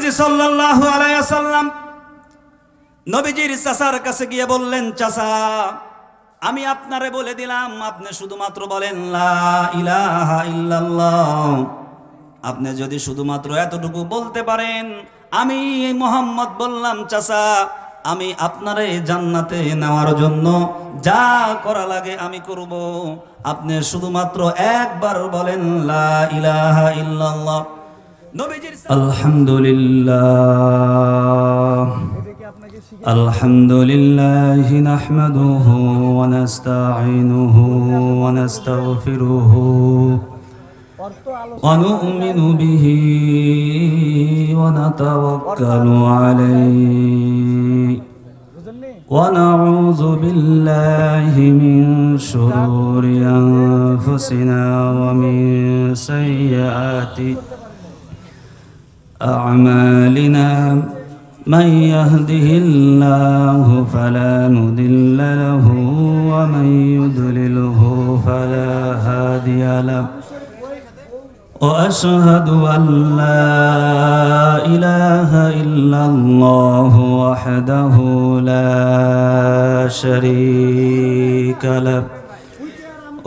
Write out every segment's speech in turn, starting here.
নবীজি সাল্লাল্লাহু আলাইহি ওয়াসাল্লাম নবীজির চাচার কাছে গিয়ে বললেন, চাচা আমি আপনারে বলে দিলাম, আপনি শুধুমাত্র বলেন লা ইলাহা ইল্লাল্লাহ। আপনি যদি শুধুমাত্র এতটুকু বলতে পারেন, আমি মুহাম্মদ বললাম চাচা, আমি আপনারে জান্নাতে নেওয়ার জন্য যা করা লাগে আমি করব। আপনি শুধুমাত্র একবার বলেন লা ইলাহা ইল্লাল্লাহ। নবীজির আলহামদুলিল্লাহ আলহামদুলিল্লাহ নাহমাদুহু ওয়া নাস্তাঈনুহু ওয়া নাস্তাগফিরুহু ওয়া নু'মিনু বিহি ওয়া নাতাওয়াক্কালু আলাইহি ওয়া নাউযু বিল্লাহি মিন শুরুরি আনফুসিনা ওয়া মিন সাইয়্যাতি أعمالنا من يهده الله فلا مضل له ومن يضلله فلا هادي له وأشهد أن لا إله إلا الله وحده لا شريك له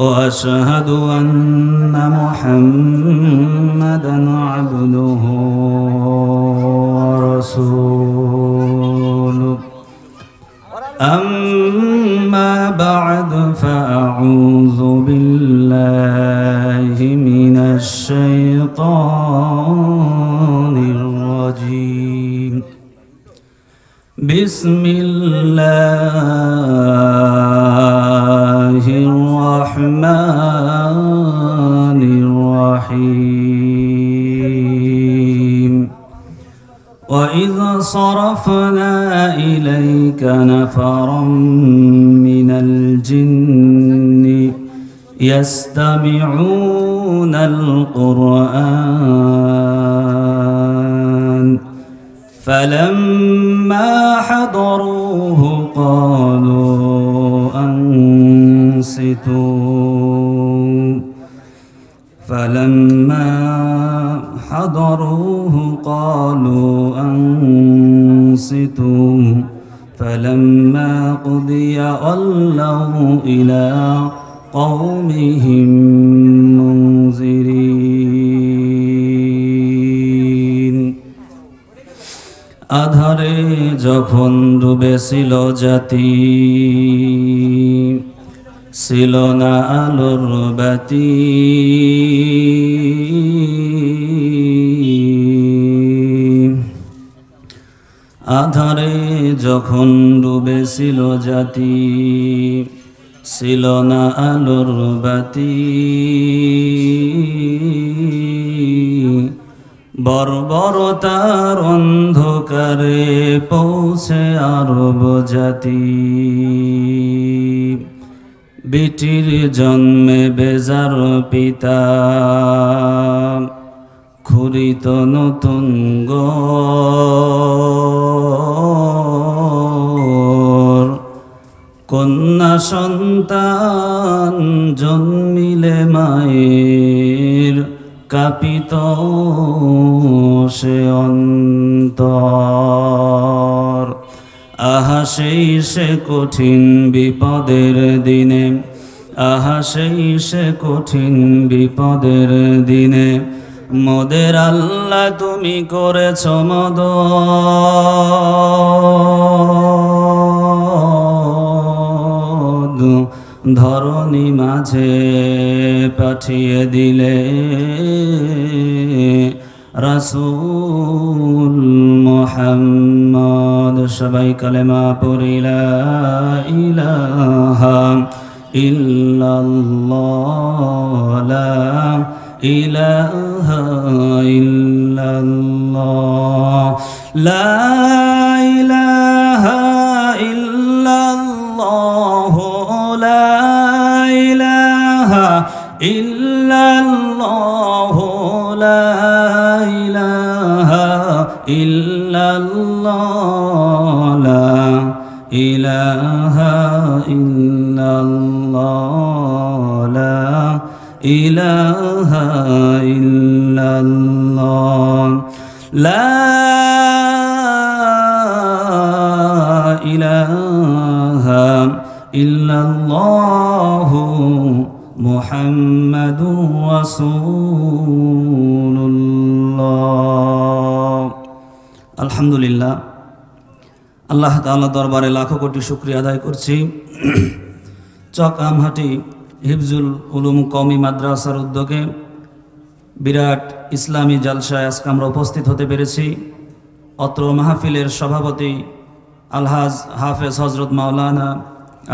وأشهد أن محمدًا عبده ورسوله أما بعد فأعوذ بالله من الشيطان الرجيم بسم الله الرحمن الرحيم وإذا صرفنا إليك نفرا من الجن يستمعون القرآن فلما حضروه قالوا أنصتوا فلما حضروه قالوا أنصتوا فلما قضي ولوا إلى قومهم منذرين আধারে যখন ডুবেছিল জাতি, ছিল না আলোর বাতি, আধারে যখন ডুবেছিল জাতি, ছিল না আলোর বাতি, বর্বরতার অন্ধকারে পৌঁছে আরব জাতি, বিটির জন্মে বেজার পিতা খুরিত নতুন ঘর, কন্যা সন্তান জন্মিলে মায়ের কাঁপিত সে অন্তর। আহা সেই সে কঠিন বিপদের দিনে, আহা সেই সে কঠিন বিপদের দিনে, মোদের আল্লাহ তুমি করেছ মদদ, ধরণী মাঝে পাঠিয়ে দিলে রাসূল মুহাম্মদ। সবাই কালেমা পড়ি লা ইলাহা ইল্লাল্লাহ, লা ইলাহা ইল্লাল্লাহ, লা ইলাহা ইল্লাল্লাহ, লা ইলাহা ইল্লাল্লাহ, লা ইলাহা ইল্লাল্লাহ, লা ইলাহা ইল্লাল্লাহ, লা ইলাহা ইল্লাল্লাহ, লা ইলাহা ইল্লাল্লাহু মুহাম্মাদুর রাসূলুল্লাহ। আলহামদুলিল্লাহ, আল্লাহ তাআলা দরবারে লাখো কোটি শুকরিয়া আদায় করছি। চক আমহাটি হিফজুল উলুম কওমি মাদ্রাসার উদ্যোগে বিরাট ইসলামী জালসায় আজকে আমরা উপস্থিত হতে পেরেছি। অত্র মাহফিলের সভাপতি আলহাজ হাফেজ হজরত মাওলানা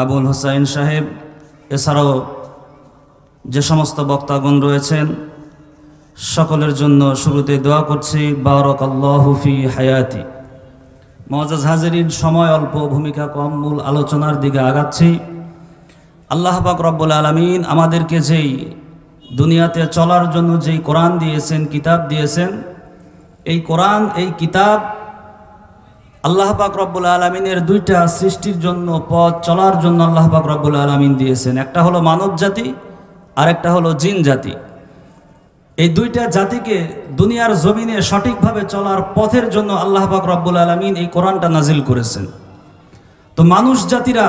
আবুল হোসাইন সাহেব, এছাড়াও যে সমস্ত বক্তাগণ রয়েছেন সকলের জন্য শুরুতে দোয়া করছি, বারাকাল্লাহু ফি হায়াতি। মুআজ্জাজ হাজিরিন, সময় অল্প, ভূমিকা কম, মূল আলোচনার দিকে আগাচ্ছি। আল্লাহ পাক রব্বুল আলামিন আমাদেরকে যেই দুনিয়াতে চলার জন্য যেই কোরআন দিয়েছেন, কিতাব দিয়েছেন, এই কোরআন, এই কিতাব আল্লাহ পাক রব্বুল আলামিনের দুইটা সৃষ্টির জন্য, পথ চলার জন্য আল্লাহ পাক রব্বুল আলামিন দিয়েছেন। একটা হলো মানব জাতি, আর একটা হলো জিন জাতি। এই দুইটা জাতিকে দুনিয়ার জমিনে সঠিকভাবে চলার পথের জন্য আল্লাহ পাক রব্বুল আলামিন এই কোরআনটা নাজিল করেছেন। তো মানুষ জাতিরা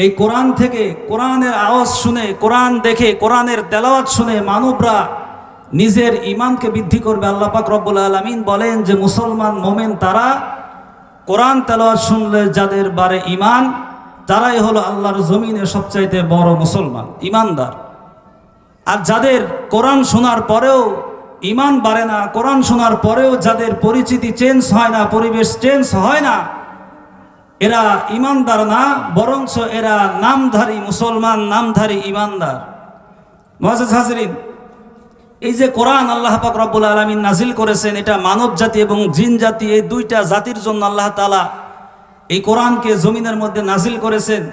এই কোরআন থেকে, কোরআনের আওয়াজ শুনে, কোরআন দেখে, কোরআনের তেলাওয়াত শুনে মানবরা নিজের ঈমানকে বৃদ্ধি করবে। আল্লাহ পাক রব্বুল আলামিন বলেন যে মুসলমান মোমেন তারা কোরআন তেলাওয়াত শুনলে যাদের বারে ঈমান, তারাই হলো আল্লাহর জমিনে সবচাইতে বড় মুসলমান, ঈমানদার। আর যাদের কোরআন শোনার পরেও ঈমান বাড়ে না, কোরআন শোনার পরেও যাদের পরিচিতি চেঞ্জ হয় না, পরিবেশ চেঞ্জ হয় না, এরা ঈমানদার না, বরঞ্চ এরা নামধারী মুসলমান, নামধারী ঈমানদার। মুআজ্জাজ হাজিরিন, এই যে কোরআন আল্লাহ পাক রব্বুল আলামিন নাজিল করেছেন, এটা মানব জাতি এবং জিন জাতি, এই দুইটা জাতির জন্য আল্লাহ তাআলা এই কোরআনকে জমিনের মধ্যে নাজিল করেছেন।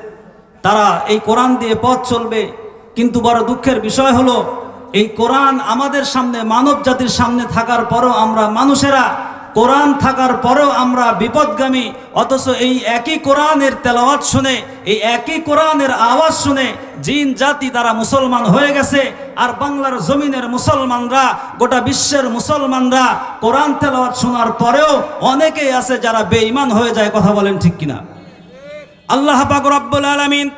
তারা এই কোরআন দিয়ে পথ চলবে। কিন্তু বড় দুঃখের বিষয় হলো, এই কোরআন আমাদের সামনে, মানব জাতির সামনে থাকার পরেও আমরা মানুষেরা, কোরআন থাকার পরেও আমরা বিপদগামী। অথচ এই একই কোরআনের তেলাওয়াত শুনে, এই একই কোরআনের আওয়াজ শুনে জিন জাতি তারা মুসলমান হয়ে গেছে। আর বাংলার জমিনের মুসলমানরা, গোটা বিশ্বের মুসলমানরা কোরআন তেলাওয়াত শোনার পরেও অনেকেই আছে যারা বেঈমান হয়ে যায়। কথা বলেন ঠিক কিনা? আল্লাহ পাক রব্বুল আলামিন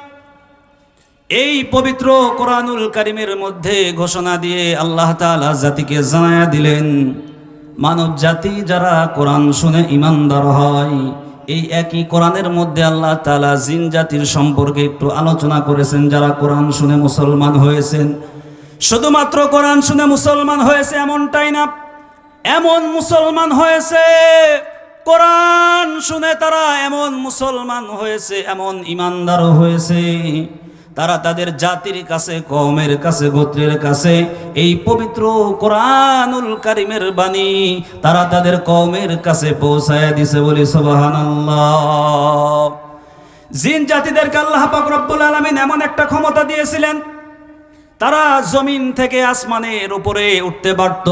এই পবিত্র কোরআনুল কারীমের মধ্যে ঘোষণা দিয়ে আল্লাহ তাআলা জাতিকে জানায়া দিলেন, মানব জাতি যারা কোরআন শুনে ঈমানদার হয়, এই একই কোরআনের মধ্যে আল্লাহ তাআলা জিন জাতির সম্পর্কে একটু আলোচনা করেছেন, যারা কোরআন শুনে মুসলমান হয়েছেন। শুধুমাত্র কোরআন শুনে মুসলমান হয়েছে এমনটাই না, এমন মুসলমান হয়েছে, কোরআন শুনে তারা এমন মুসলমান হয়েছে, এমন ঈমানদারও হয়েছে, তারা তাদের জাতির কাছে, কওমের কাছে, গোত্রের কাছে এই পবিত্র কোরআনুল কারীমের বাণী তারা তাদের কওমের কাছে পৌঁছায়া দিছে। বলি সুবহানাল্লাহ। জিন জাতিদেরকে আল্লাহ পাক রব্বুল আলামিন এমন একটা ক্ষমতা দিয়েছিলেন, তারা জমিন থেকে আসমানের উপরে উঠতে পারত,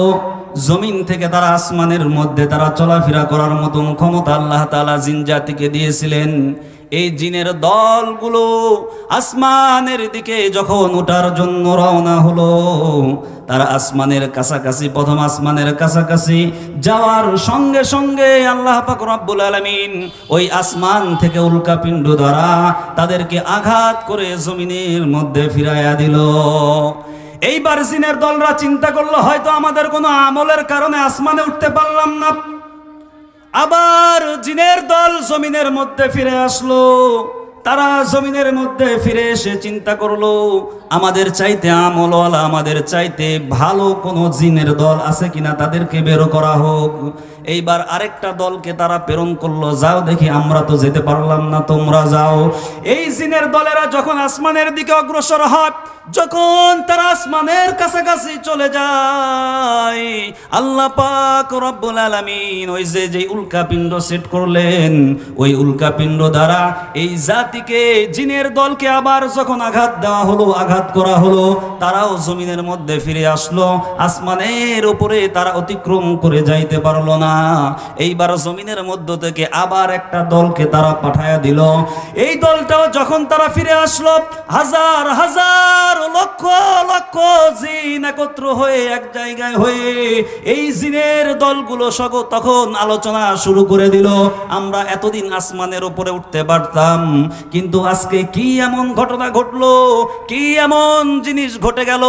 জমিন থেকে তারা আসমানের মধ্যে তারা চলাফেরা করার মতন ক্ষমতা আল্লাহ তাআলা জিন জাতিকে দিয়েছিলেন। এই জিনের দলগুলো আসমানের দিকে যখন ওঠার জন্য রওনা হলো, তারা আসমানের কাছাকাছি, প্রথম আসমানের কাছাকাছি যাওয়ার সঙ্গে সঙ্গে আল্লাহ পাক রব্বুল আলামিন ওই আসমান থেকে উল্কাপিণ্ড দ্বারা তাদেরকে আঘাত করে জমিনের মধ্যে ফিরাইয়া দিল। এইবার জিনের দলরা চিন্তা করলো, হয়তো আমাদের কোনো আমলের কারণে আসমানে উঠতে পারলাম না। আবার জিনের দল জমিনের মধ্যে ফিরে আসলো। তারা জমিনের মধ্যে ফিরে এসে চিন্তা করলো, আমাদের চাইতে আমলওয়ালা, আমাদের চাইতে ভালো কোনো জিনের দল আছে কিনা, তাদেরকে বের করা হোক। এইবার আরেকটা দলকে তারা প্রেরণ করলো, যাও দেখি, আমরা তো যেতে পারলাম না, তোমরা যাও। এই জিনের দলেরা যখন আসমানের দিকে অগ্রসর হয়, যখন তারা আসমানের কাছাকাছি চলে যায়, আল্লাহ পাক রব্বুল আলামিন ওই যে উল্কাপিণ্ড সেট করলেন, ওই উল্কাপিণ্ড দ্বারা এই জাতিকে, জিনের দলকে আবার যখন আঘাত দেওয়া হলো, আঘাত করা হলো, তারাও জমিনের মধ্যে ফিরে আসলো। আসমানের উপরে তারা অতিক্রম করে যাইতে পারলো না। এইবার জমিনের মধ্য থেকে আবার একটা দলকে তারা পাঠায়া দিল। এই দলটাও যখন তারা ফিরে আসলো, হাজার হাজার লক্ষ লক্ষ জিন একত্র হয়ে এক জায়গায় হয়ে এই জিনের দলগুলো সব তখন আলোচনা শুরু করে দিল। আমরা এতদিন আসমানের উপরে উঠতে পারতাম, কিন্তু আজকে কি এমন ঘটনা ঘটলো, কি এমন জিনিস ঘটে গেল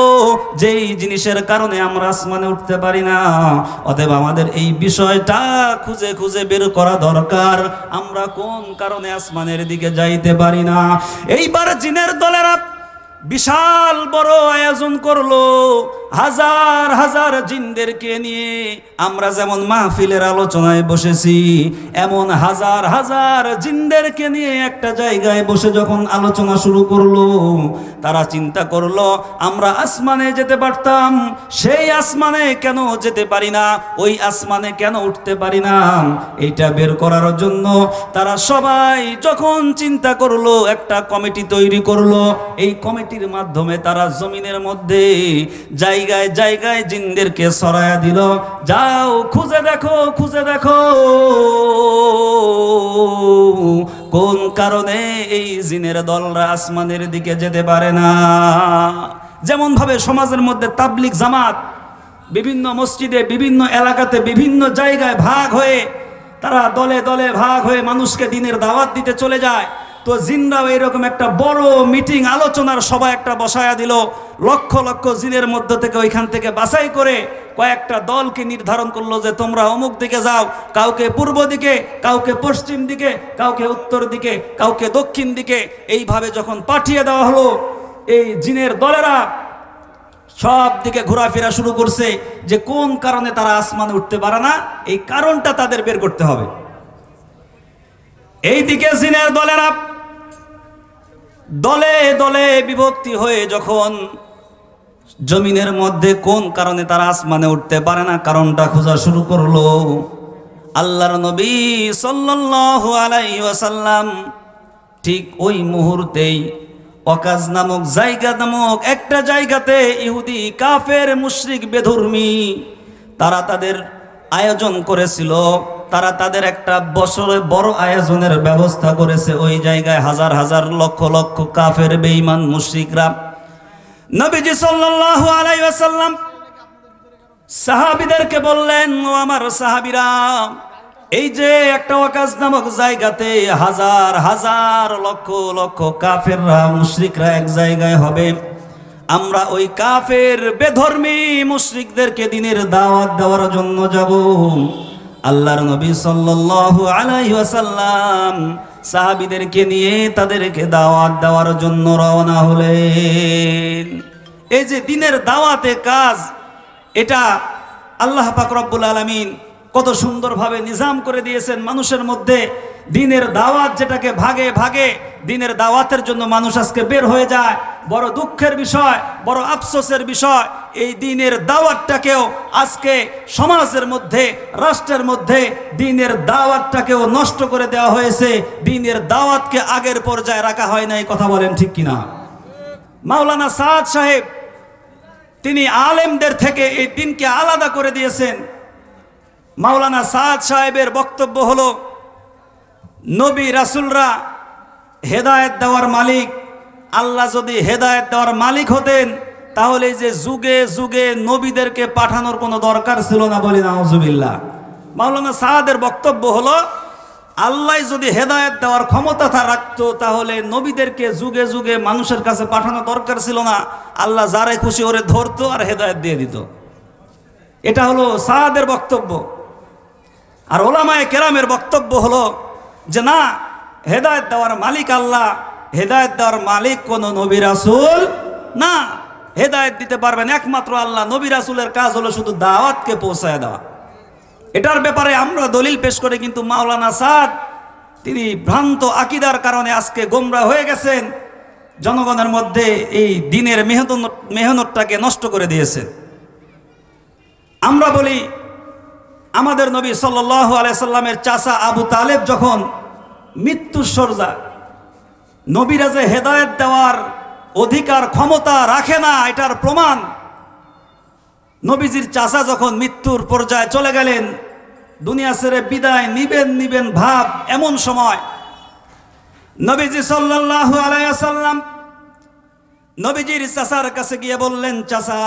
যেই জিনিসের কারণে আমরা আসমানে উঠতে পারি না। অতএব আমাদের এই বিষয়টা খুঁজে খুঁজে বের করা দরকার, আমরা কোন কারণে আসমানের দিকে যাইতে পারি না। এইবার জিনের দলেরা বিশাল বড় আয়োজন করলো, হাজার হাজার জিনদেরকে নিয়ে। আমরা যেমন মাহফিলের আলোচনায় বসেছি, এমন হাজার হাজার জিনদেরকে নিয়ে একটা জায়গায় বসে যখন আলোচনা শুরু করলো, তারা চিন্তা করলো আমরা আসমানে যেতে পারতাম, সেই আসমানে কেন যেতে পারি না, ওই আসমানে কেন উঠতে পারি না। এইটা বের করার জন্য তারা সবাই যখন চিন্তা করলো, একটা কমিটি তৈরি করলো। এই কমিটির মাধ্যমে তারা জমিনের মধ্যে জায়গায় জায়গায় জিনদেরকে সরায়া দিল, যাও খুঁজে দেখো, খুঁজে দেখো কোন কারণে এই জিনের দলরা আসমানের দিকে যেতে পারে না। যেমন ভাবে সমাজের মধ্যে তাবলিগ জামাত বিভিন্ন মসজিদে, বিভিন্ন এলাকাতে, বিভিন্ন জায়গায় ভাগ হয়ে তারা দলে দলে ভাগ হয়ে মানুষকে দ্বীনের দাওয়াত দিতে চলে যায়। তো জিনরাও এরকম একটা বড় মিটিং, আলোচনার সভা একটা বসায়া দিল। লক্ষ লক্ষ জিনের মধ্য থেকে ওইখান থেকে বাছাই করে কয়েকটা দলকে নির্ধারণ করলো যে তোমরা অমুক দিকে যাও, কাউকে পূর্ব দিকে, কাউকে পশ্চিম দিকে, কাউকে উত্তর দিকে, কাউকে দক্ষিণ দিকে। এইভাবে যখন পাঠিয়ে দেওয়া হলো, এই জিনের দলেরা সব দিকে ঘোরাফেরা শুরু করছে যে কোন কারণে তারা আসমানে উঠতে পারে না, এই কারণটা তাদের বের করতে হবে। এইদিকে জিনের দলেরা দলে দলে বিভক্তি হয়ে যখন জমিনের মধ্যে কোন কারণে তারা আসমানে উঠতে পারে না কারণটা খোঁজা শুরু করলো, আল্লাহর নবী সাল্লাল্লাহু আলাইহি ওয়াসাল্লাম ঠিক ওই মুহূর্তেই ওয়াকাজ নামক জায়গা নামক একটা জায়গাতে ইহুদি কাফের মুশরিক বেধর্মী তারা তাদের আয়োজন করেছিল। তারা তাদের একটা বছরে বড় আয়োজনের ব্যবস্থা করেছে। ওই জায়গায় হাজার হাজার লক্ষ লক্ষ কাফের বেঈমান মুশরিকরা নবীজি সাল্লাল্লাহু আলাইহি ওয়াসাল্লাম সাহাবীদেরকে বললেন, ও আমার সাহাবীরা, এই যে একটা ওয়াকাজ নামক জায়গাতে হাজার হাজার লক্ষ লক্ষ কাফেররা মুশরিকরা এক জায়গায় হবে, আমরা ওই কাফের বেধর্মী মুশরিকদেরকে দ্বীনের দাওয়াত দেওয়ার জন্য যাব। আল্লাহর নবী সাল্লাল্লাহু আলাইহি ওয়াসাল্লাম সাহাবীদেরকে নিয়ে তাদেরকে দাওয়াত দেওয়ার জন্য রওনা হলেন। এই যে দ্বীনের দাওয়াতে কাজ, এটা আল্লাহ পাক রব্বুল আলামিন কত সুন্দরভাবে নিজাম করে দিয়েছেন। মানুষের মধ্যে দ্বীনের দাওয়াত, যেটাকে ভাগে ভাগে দ্বীনের দাওয়াতের জন্য মানুষ আজকে বের হয়ে যায়, বড় দুঃখের বিষয়, বড় আফসোসের বিষয়। এই দ্বীনের দাওয়াতটাকেও আজকে সমাজের মধ্যে, রাষ্ট্রের মধ্যে দ্বীনের দাওয়াতটাকেও নষ্ট করে দেওয়া হয়েছে। দ্বীনের দাওয়াতকে আগের পর্যায়ে রাখা হয় না, এই কথা বলেন ঠিক কিনা? মাওলানা সাদ সাহেব তিনি আলেমদের থেকে এই দ্বীনকে আলাদা করে দিয়েছেন। মাওলানা সাদ সাহেবের বক্তব্য হলো, নবী রাসূলরা হেদায়েত দেওয়ার মালিক। আল্লাহ যদি হেদায়েত দেওয়ার মালিক হতেন তাহলে যে যুগে যুগে নবীদেরকে পাঠানোর কোনো দরকার ছিল না, বলি নাউজুবিল্লাহ। মাওলানা সাদের বক্তব্য হলো, আল্লাহ যদি হেদায়েত দেওয়ার ক্ষমতা রাখতো তাহলে নবীদেরকে যুগে যুগে মানুষের কাছে পাঠানো দরকার ছিল না। আল্লাহ যারে খুশি ওরে ধরতো আর হেদায়েত দিয়ে দিত। এটা হলো সাদের বক্তব্য। আর ওলামায়ে কেরামের বক্তব্য হলো যে না, হেদায়েত দেওয়ার মালিক আল্লাহ, হেদায়েত দেওয়ার মালিক কোন নবী রাসূল না। হেদায়েত দিতে পারবেন একমাত্র আল্লাহ। নবী রাসূলের কাজ হলো শুধু দাওয়াতকে পৌঁছায় দেওয়া। এটার ব্যাপারে আমরা দলিল পেশ করে, কিন্তু মাওলানা সাদ তিনি ভ্রান্ত আকীদার কারণে আজকে গোমরা হয়ে গেছেন, জনগণের মধ্যে এই দ্বীনের মেহনতটাকে নষ্ট করে দিয়েছেন। আমরা বলি, আমাদের নবী সাল্লাল্লাহু আলাইহি সাল্লামের চাচা আবু তালেব যখন মৃত্যুর শয্যা, নবীরা যে হেদায়েত দেওয়ার অধিকার ক্ষমতা রাখে না এটার প্রমাণ, নবীজির চাচা যখন মৃত্যুর পর্যায়ে চলে গেলেন, দুনিয়া ছেড়ে বিদায় নিবেন ভাব, এমন সময় নবীজি সাল্লাল্লাহু আলাইহি সাল্লাম নবীজির চাচার কাছে গিয়ে বললেন, চাচা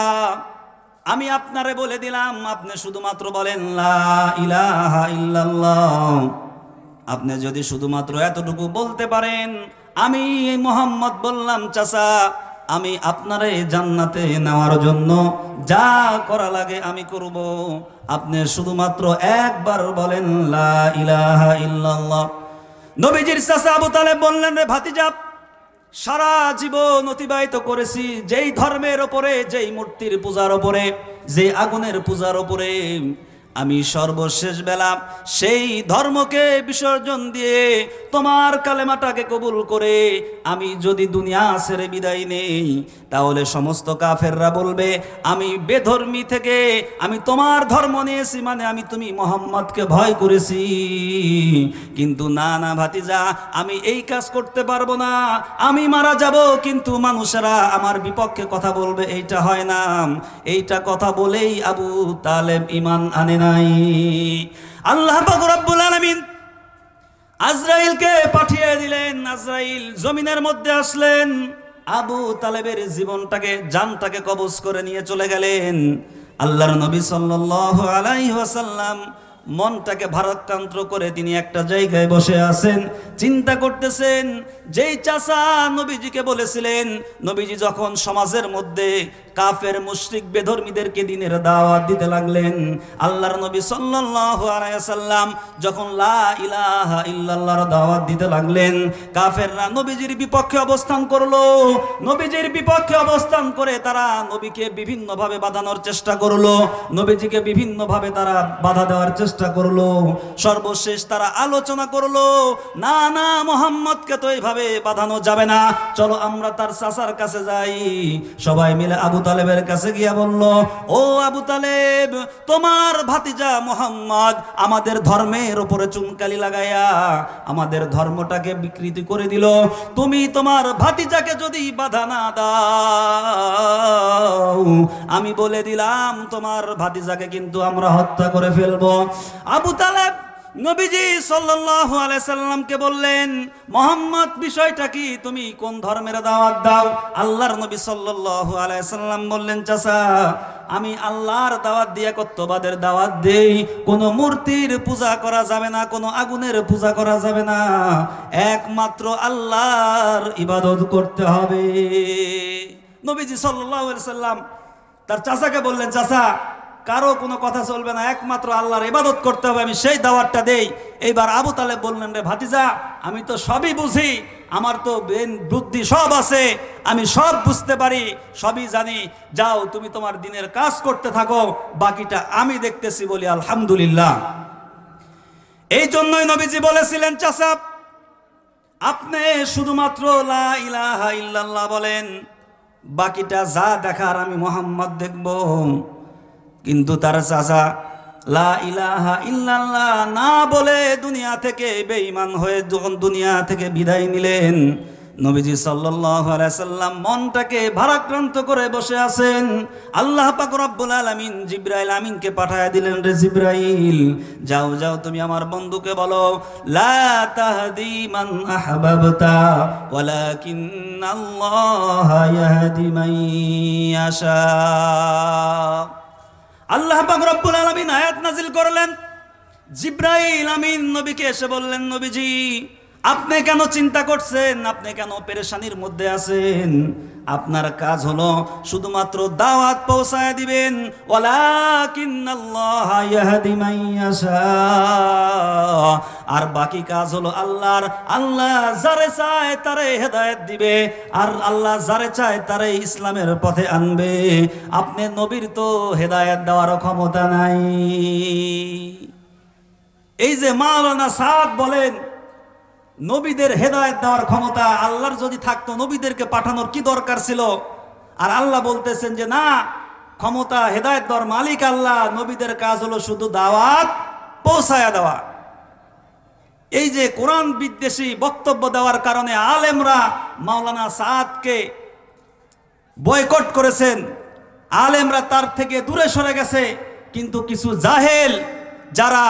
আমি আপনারে বলে দিলাম, আপনি শুধুমাত্র বলেন লা ইলাহা ইল্লাল্লাহ। আপনি যদি শুধুমাত্র এতটুকু বলতে পারেন, আমি মোহাম্মদ বললাম চাচা, আমি আপনারে জান্নাতে নেওয়ার জন্য যা করা লাগে আমি করব। আপনি শুধুমাত্র একবার বলেন লা ইলাহা ইল্লাল্লাহ। নবীজির চাচা আবু তালেব বললেন, রে ভাতিজা, সারা জীবন অতিবাহিত করেছি যেই ধর্মের ওপরে, যেই মূর্তির পূজার ওপরে, যে আগুনের পূজার ওপরে, আমি সর্বশেষ বেলা সেই ধর্মকে বিসর্জন দিয়ে তোমার কালেমাটাকে কবুল করে আমি যদি দুনিয়া ছেড়ে বিদায় নেই, তাহলে সমস্ত কাফেররা বলবে আমি বেধর্মী থেকে আমি তোমার ধর্ম নিয়েছি, মানে আমি তুমি মোহাম্মদকে ভয় করেছি। কিন্তু না না ভাতিজা, আমি এই কাজ করতে পারবো না। আমি মারা যাব, কিন্তু মানুষেরা আমার বিপক্ষে কথা বলবে, এইটা হয় না। এইটা কথা বলেই আবু তালেব ঈমান আনে নাই। আল্লাহ পাক রব্বুল আলামিন আজরাইলকে পাঠিয়ে দিলেন। আজরাইল জমিনের মধ্যে আসলেন, আবু তালেবের জীবনটাকে, জানটাকে কবজ করে নিয়ে চলে গেলেন। আল্লাহর নবী সাল্লাল্লাহু আলাইহি ওয়াসাল্লাম মনটাকে ভারাক্রান্ত করে তিনি একটা জায়গায় বসে আছেন, চিন্তা করতেছেন। যেই চাচা নবীজিকে বলেছিলেন, নবীজি যখন সমাজের মধ্যে কাফের মুশরিক বেধর্মীদেরকে দ্বীনের দাওয়াত দিতে লাগলেন, আল্লাহর নবী সাল্লাল্লাহু আলাইহি ওয়াসাল্লাম যখন লা ইলাহা ইল্লাল্লাহর দাওয়াত দিতে লাগলেন, কাফেররা নবীজির বিপক্ষে অবস্থান করলো। নবীজির বিপক্ষে অবস্থান করে তারা নবীকে বিভিন্নভাবে বাধানোর চেষ্টা করলো, নবীজিকে বিভিন্নভাবে তারা বাধা দেওয়ার চেষ্টা করলো। সর্বশেষ তারা আলোচনা করলো, না না, মোহাম্মদকে তো এইভাবে বাঁধানো যাবে না, চলো আমরা তার চাচার কাছে যাই। সবাই মিলে আবু তালেবের কাছে গিয়া বলল, ও আবু তালেব, তোমার ভাতিজা মোহাম্মদ আমাদের ধর্মের উপরে চুনকালি লাগাইয়া আমাদের ধর্মটাকে বিকৃতি করে দিল। তুমি তোমার ভাতিজাকে যদি বাধা না দাও, আমি বলে দিলাম তোমার ভাতিজাকে কিন্তু আমরা হত্যা করে ফেলবো। আবু তালেব নবীজি সাল্লাল্লাহু আলাইহি সাল্লামকে বললেন, মোহাম্মদ বিষয়টা কি, তুমি কোন ধর্মের দাওয়াত দাও? আল্লাহর নবী সাল্লাল্লাহু আলাইহি সাল্লাম বললেন, চাচা আমি আল্লাহর দাওয়াত দিয়ে একত্ববাদের দাওয়াত দেই। কোনো মূর্তির পূজা করা যাবে না, কোনো আগুনের পূজা করা যাবে না, একমাত্র আল্লাহর ইবাদত করতে হবে। নবীজি সাল্লাল্লাহু আলাইহি সাল্লাম তার চাচাকে বললেন, চাচা কারো কোনো কথা চলবে না, একমাত্র আল্লাহর ইবাদত করতে হবে, আমি সেই দাওয়াতটা দেই। এইবার আবু তালেব বললেন, রে ভাতিজা, আমি তো সবই বুঝি, আমার তো বুদ্ধি সব আছে, আমি সব বুঝতে পারি, সবই জানি, যাও তুমি তোমার দিনের কাজ করতে থাকো, বাকিটা আমি দেখতেছি। বলি আলহামদুলিল্লাহ। এই জন্যই নবীজি বলেছিলেন, চাচা আপনি শুধুমাত্র লা ইলাহা ইল্লাল্লাহ বলেন, বাকিটা যা দেখার আমি মোহাম্মদ দেখব। কিন্তু তার চাচা লা ইলাহা ইল্লাল্লাহ না বলে দুনিয়া থেকে বেঈমান হয়ে যখন দুনিয়া থেকে বিদায় নিলেন, নবীজি সাল্লাল্লাহু আলাইহি সাল্লাম মনটাকে ভারাক্রান্ত করে বসে আছেন। আল্লাহ পাক রব্বুল আলামিন জিবরাইল আমিনকে পাঠায় দিলেন, রে জিবরাইল, যাও যাও তুমি আমার বন্ধুকে বলো, লা তাহদি মান আহবাবতা ওয়ালাকিন্নাল্লাহ ইয়াহদি মান ইয়াশা। আল্লাহ পাক রব্বুল আলামিন আয়াত নাজিল করলেন। জিবরাইল আমিন নবীকে এসে বললেন, নবীজি আপনি কেন চিন্তা করছেন, আপনি কেন পেরেশানির মধ্যে আছেন? আপনার কাজ হলো শুধুমাত্র দাওয়াত পৌঁছায় দিবেন, ওয়ালাকিন্নাল্লাহ ইয়াহদি মান ইয়াশা। আর বাকি কাজ হলো আল্লাহর। আল্লাহ যারে চায় তারে হেদায়েত দিবে, আর আল্লাহ যারে চায় তারে ইসলামের পথে আনবে। আপনি নবীর তো হেদায়েত দেওয়ার ক্ষমতা নাই। এই যে মাওলানা সাদ বলেন, নবীদের হেদায়েত দেওয়ার ক্ষমতা আল্লাহর যদি থাকতো, নবীদেরকে পাঠানোর কি দরকার ছিল? আর আল্লাহ বলতেছেন যে না, ক্ষমতা হেদায়েত দেওয়ার মালিক আল্লাহ, নবীদের কাজ হলো শুধু দাওয়াত পৌঁছায়া দেওয়া। এই যে কোরআন বিদ্বেষী বক্তব্য দেওয়ার কারণে আলেমরা মাওলানা সাদকে বয়কট করেছেন, আলেমরা তার থেকে দূরে সরে গেছে। কিন্তু কিছু জাহেল যারা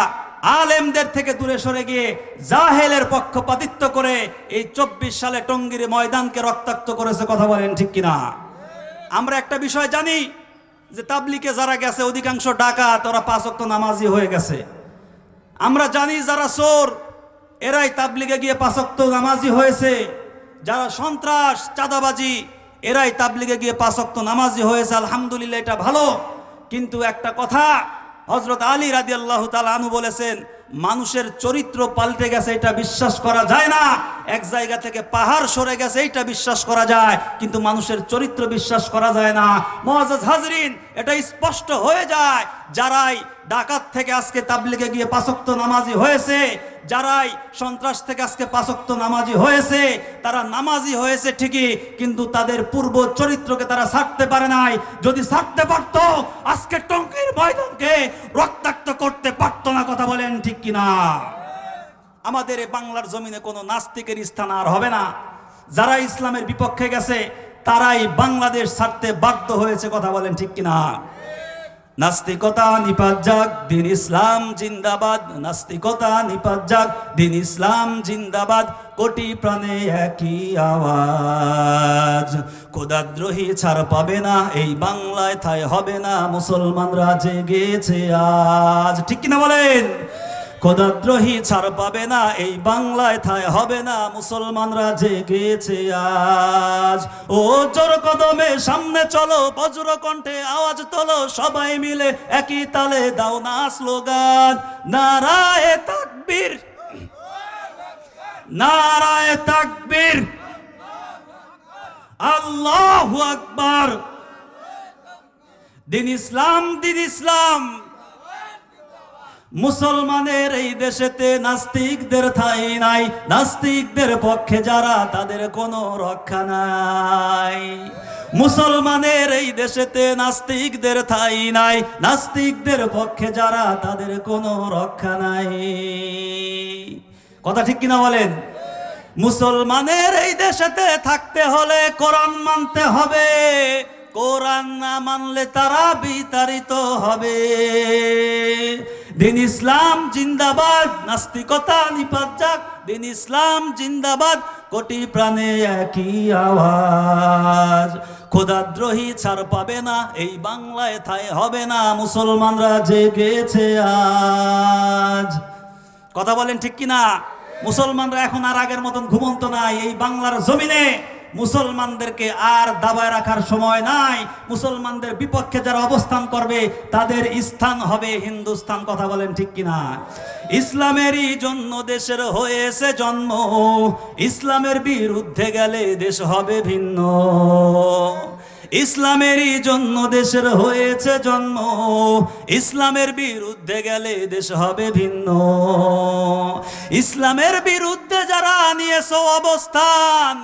আলেমদের থেকে দূরে সরে গিয়ে জাহেলের পক্ষপাতিত্ব করে এই 24 সালে টঙ্গীর ময়দানকে রক্তাক্ত করেছে। কথা বলেন ঠিক কিনা? আমরা একটা বিষয় জানি যে তাবলিগে যারা গেছে অধিকাংশ ডাকাত, ওরা 5 ওয়াক্ত নামাজি হয়ে গেছে। আমরা জানি যারা চোর এরাই তাবলিগে গিয়ে 5 ওয়াক্ত নামাজি হয়েছে। যারা সন্ত্রাস চাঁদাবাজি এরাই তাবলিগে গিয়ে 5 ওয়াক্ত নামাজি হয়েছে। আলহামদুলিল্লাহ, এটা ভালো। কিন্তু একটা কথা হযরত আলী রাদিয়াল্লাহু তাআলা আনহু বলেছেন, মানুষের চরিত্র পাল্টে গেছে এটা বিশ্বাস করা যায় না। এক জায়গা থেকে পাহাড় সরে গেছে এটা বিশ্বাস করা যায়, কিন্তু মানুষের চরিত্র বিশ্বাস করা যায় না। মুআজ্জাজ হাজরিন, এটা স্পষ্ট হয়ে যায় যারাই ডাকাত থেকে আজকে তাবলিগে গিয়ে 5 ওয়াক্ত নামাজি হয়েছে, যারাই সন্ত্রাস থেকে আজকে 5 ওয়াক্ত নামাজি হয়েছে, তারা নামাজি হয়েছে ঠিকই, কিন্তু তাদের পূর্ব চরিত্রকে তারা ছাড়তে পারে নাই। যদি ছাড়তে পারত আজকে টঙ্গীর ময়দানকে রক্তাক্ত করতে পারত না। কথা বলেন ঠিক কিনা? আমাদের এই বাংলার জমিনে কোনো নাস্তিকের স্থান আর হবে না। যারা ইসলামের বিপক্ষে গেছে তারাই বাংলাদেশ ছাড়তে বাধ্য হয়েছে। কথা বলেন ঠিক কিনা? নাস্তিকতা নিপাত যাক, দিন ইসলাম জিন্দাবাদ। নাস্তিকতা নিপাত যাক, দিন ইসলাম জিন্দাবাদ। কোটি প্রাণে একই আওয়াজ। খোদাদ্রোহী ছাড় পাবে না এই বাংলায়, ঠাঁই হবে না মুসলমানরা জেগেছে আজ। ঠিক কিনা বলেন? খোদাদ্রোহী ছাড় পাবে না এই বাংলায়, ঠাঁই হবে না মুসলমানরা জেগেছে আজ। ও জোর কদমে সামনে চলো, বজ্র কণ্ঠে আওয়াজ তোলো, সবাই মিলে একই তালে দাও না স্লোগান। নারায়ে তাকবীর, নারায়ে তাকবীর, আল্লাহু আকবার। দিন ইসলাম, দিন ইসলাম। মুসলমানের এই দেশেতে নাস্তিকদের ঠাঁই নাই। নাস্তিকদের পক্ষে যারা তাদের কোনো রক্ষা নাই। মুসলমানের এই দেশেতে নাস্তিকদের ঠাঁই নাই। নাস্তিকদের পক্ষে যারা তাদের কোনো রক্ষা নাই। কথা ঠিক কিনা বলেন? মুসলমানের এই দেশেতে থাকতে হলে কোরআন মানতে হবে। কোরআন না মানলে তারা বিতাড়িত হবে। দিন ইসলাম জিন্দাবাদ, নাস্তিকতা নিপাত যাক। দিন ইসলাম জিন্দাবাদ, কোটি প্রাণে একই আওয়াজ। খোদাদ্রোহী ছাড় পাবে না এই বাংলায়, ঠাঁই হবে না মুসলমানরা জেগেছে আজ। কথা বলেন ঠিক কিনা? মুসলমানরা এখন আর আগের মতন ঘুমন্ত নাই। এই বাংলার জমিনে মুসলমানদেরকে আর দাবায় রাখার সময় নাই। মুসলমানদের বিপক্ষে যারা অবস্থান করবে তাদের স্থান হবে হিন্দুস্তান। কথা বলেন ঠিক কিনা? ইসলামেরই জন্য দেশের হয়েছে জন্ম, ইসলামের বিরুদ্ধে গেলে দেশ হবে ভিন্ন। ইসলামেরই জন্য দেশের হয়েছে জন্ম, ইসলামের বিরুদ্ধে গেলে দেশ হবে ভিন্ন। ইসলামের বিরুদ্ধে যারা নিয়েছো অবস্থান,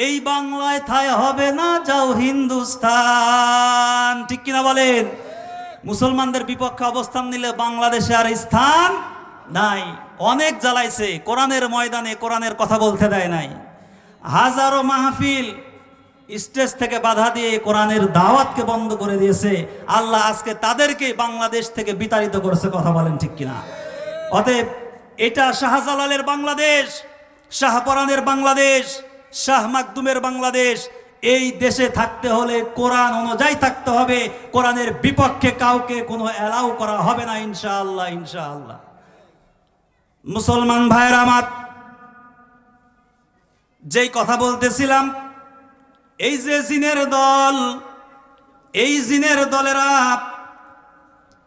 এই বাংলায় ঠাঁই হবে না, যাও হিন্দুস্তান। ঠিক কিনা বলেন? মুসলমানদের বিপক্ষে অবস্থান নিলে বাংলাদেশে আর স্থান নাই। অনেক জ্বালাইছে, কোরআনের ময়দানে কোরআনের কথা বলতে দেয় নাই। হাজারো মাহফিল স্টেজ থেকে বাধা দিয়ে কোরআনের দাওয়াতকে বন্ধ করে দিয়েছে। আল্লাহ আজকে তাদেরকে বাংলাদেশ থেকে বিতাড়িত করেছে। কথা বলেন ঠিক কিনা? অতএব এটা শাহজালালের বাংলাদেশ, শাহপরানের বাংলাদেশ, শাহ মাকদুমের বাংলাদেশ। এই দেশে থাকতে হলে কোরআন অনুযায়ী থাকতে হবে। কোরআনের বিপক্ষে কাউকে কোনো অ্যালাউ করা হবে না ইনশাআল্লাহ, ইনশাআল্লাহ। মুসলমান ভাইয়েরা আমার, যেই কথা বলতেছিলাম, এই যে জিনের দল, এই জিনের দলেরা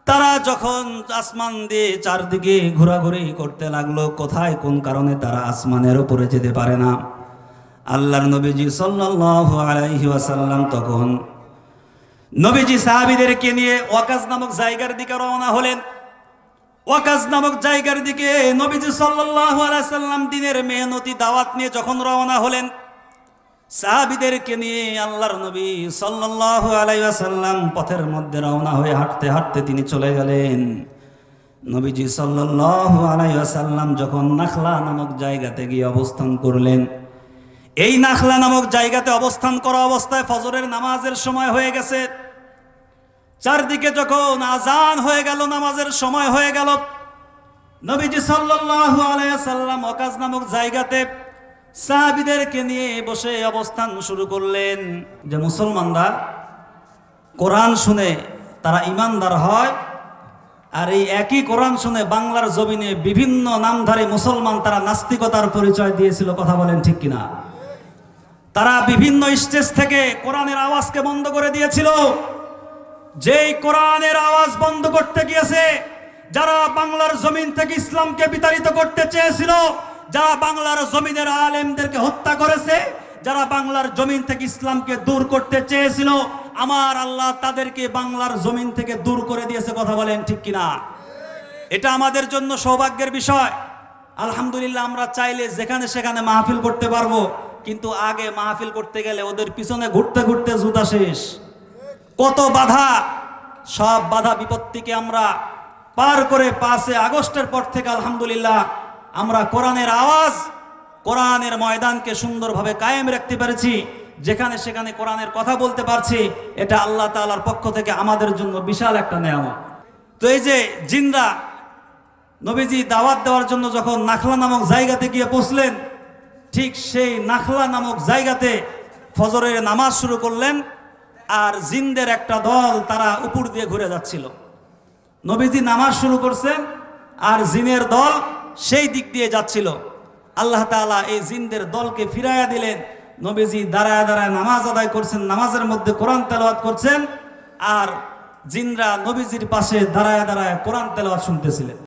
তারা যখন আসমান দিয়ে চারদিকে ঘোরাঘুরি করতে লাগলো, কোথায় কোন কারণে তারা আসমানের উপরে যেতে পারে না, আল্লাহর নবীজি সাল্লাল্লাহু আলাইহি ওয়াসাল্লাম তখন নবীজি সাহাবীদেরকে নিয়ে ওয়াকাজ নামক জায়গার দিকে রওনা হলেন। ওয়াকাজ নামক জায়গার দিকে নবীজি সাল্লাল্লাহু আলাইহি ওয়াসাল্লাম দিনের মেহনতি দাওয়াত নিয়ে যখন রওনা হলেন, সাহাবীদেরকে নিয়ে আল্লাহর নবী সাল্লাল্লাহু আলাইহি ওয়াসাল্লাম পথের মধ্যে রওনা হয়ে হাঁটতে হাঁটতে তিনি চলে গেলেন। নবীজি সাল্লাল্লাহু আলাইহি ওয়াসাল্লাম যখন নাখলা নামক জায়গাতে গিয়ে অবস্থান করলেন, এই নাখলা নামক জায়গাতে অবস্থান করা অবস্থায় ফজরের নামাজের সময় হয়ে গেছে। চারদিকে যখন আজান হয়ে গেল, নামাজের সময় হয়ে গেল, নবীজি সাল্লাল্লাহু আলাইহি সাল্লাম ওয়াকাজ নামক জায়গাতে সাহাবীদেরকে নিয়ে বসে অবস্থান শুরু করলেন যে মুসলমানরা কোরআন শুনে তারা ঈমানদার হয়, আর এই একই কোরআন শুনে বাংলার জমিনে বিভিন্ন নামধারী মুসলমান তারা নাস্তিকতার পরিচয় দিয়েছিল। কথা বলেন ঠিক কিনা? তারা বিভিন্ন স্টেজ থেকে কোরআনের আওয়াজকে বন্ধ করে দিয়েছিল। যেই কোরআনের আওয়াজ বন্ধ করতে গিয়েছে, যারা বাংলার জমিন থেকে ইসলামকে বিতাড়িত করতে চেয়েছিল, যারা বাংলার জমিনের আলেমদেরকে হত্যা করেছে, যারা বাংলার জমিন থেকে ইসলামকে দূর করতে চেয়েছিল, আমার আল্লাহ তাদেরকে বাংলার জমিন থেকে দূর করে দিয়েছে। কথা বলেন ঠিক কিনা? এটা আমাদের জন্য সৌভাগ্যের বিষয়। আলহামদুলিল্লাহ, আমরা চাইলে যেখানে সেখানে মাহফিল করতে পারবো, কিন্তু আগে মাহফিল করতে গেলে ওদের পিছনে ঘুরতে ঘুরতে জুতা শেষ। কত বাধা, সব বাধা বিপত্তিকে আমরা পার করে 5 আগস্টের পর থেকে আলহামদুলিল্লাহ আমরা কোরআনের আওয়াজ, কোরআনের ময়দানকে সুন্দরভাবে কায়েম রাখতে পেরেছি। যেখানে সেখানে কোরআনের কথা বলতে পারছি, এটা আল্লাহ তাআলার পক্ষ থেকে আমাদের জন্য বিশাল একটা নেয়ামত। তো এই যে জিনরা নবীজি দাওয়াত দেওয়ার জন্য যখন নাখলা নামক জায়গাতে গিয়ে পৌঁছলেন, ঠিক সেই নাখলা নামক জায়গাতে ফজরের নামাজ শুরু করলেন, আর জিনদের একটা দল তারা উপর দিয়ে ঘুরে যাচ্ছিল। নবীজি নামাজ শুরু করছেন আর জিনের দল সেই দিক দিয়ে যাচ্ছিল। আল্লাহ তাআলা এই জিনদের দলকে ফিরাইয়া দিলেন। নবীজি দাঁড়ায় দাঁড়ায় নামাজ আদায় করছেন, নামাজের মধ্যে কোরআন তেলাওয়াত করছেন, আর জিনরা নবীজির পাশে দাঁড়ায় দাঁড়ায় কোরআন তেলাওয়াত শুনতেছিলেন।